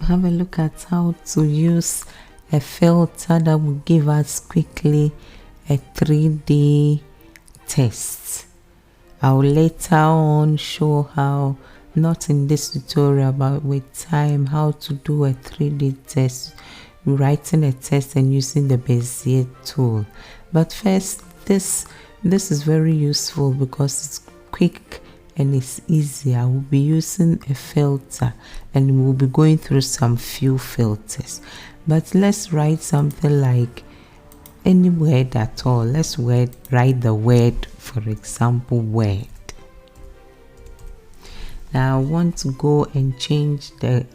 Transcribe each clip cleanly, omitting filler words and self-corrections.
have a look at how to use a filter that will give us quickly a 3D test. I'll later on show how, not in this tutorial but with time, how to do a 3D test, writing a test and using the Bezier tool. But first, this is very useful because it's quick and it's easy. I will be using a filter and we'll be going through some few filters. But let's write something like any word at all. Let's write the word, for example, word. Now I want to go and change the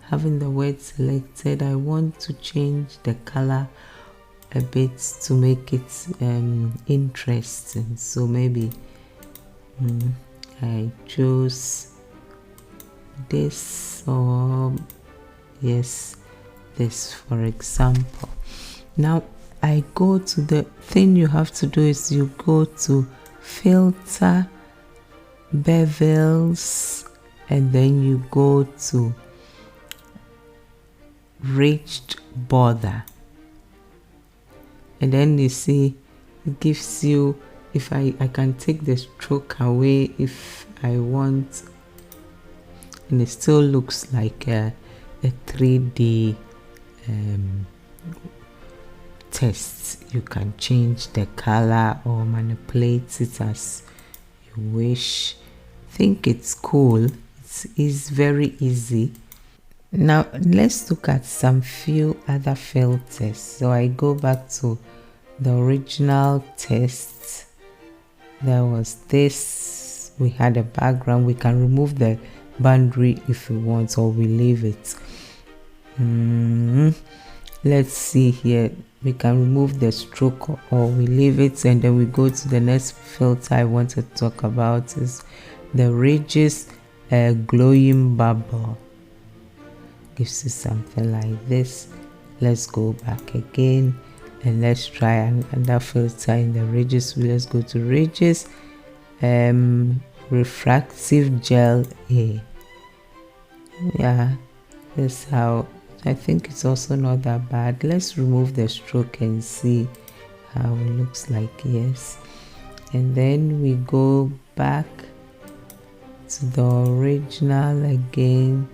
having the word selected. I want to change the color a bit to make it interesting. So maybe I choose this, or yes, this, for example. Now I go to the thing you have to do is you go to filter, bevels, and then you go to ridged border, and then you see it gives you, if I can take the stroke away if I want, and it still looks like a 3D test. You can change the color or manipulate it as you wish. I think it's cool. It's very easy. Now let's look at some few other filters. So I go back to the original test. There was this, we had a background. We can remove the boundary if we want, or we leave it. Let's see here, we can remove the stroke or we leave it, and then we go to the next filter I want to talk about is the ridges glowing bubble. Gives you something like this. Let's go back again and let's try another filter in the ridges. Let's go to ridges, refractive gel A. Yeah, that's how. I think it's also not that bad. Let's remove the stroke and see how it looks like. Yes, and then we go back to the original again.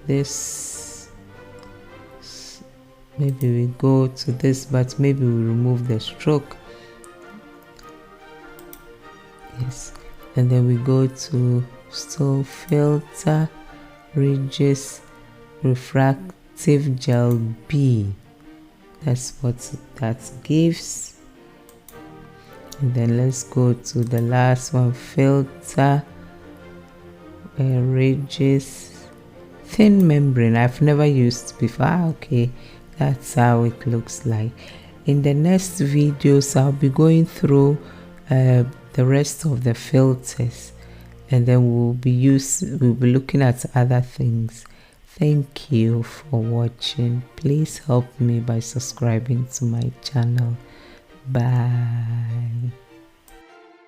This, maybe we go to this, but maybe we remove the stroke. Yes, and then we go to still filter, ridges, refractive gel B. That's what that gives. And then let's go to the last one, filter, ridges, thin membrane. I've never used before. Okay, that's how it looks like. In the next videos I'll be going through the rest of the filters, and then we'll be looking at other things. Thank you for watching. Please help me by subscribing to my channel. Bye.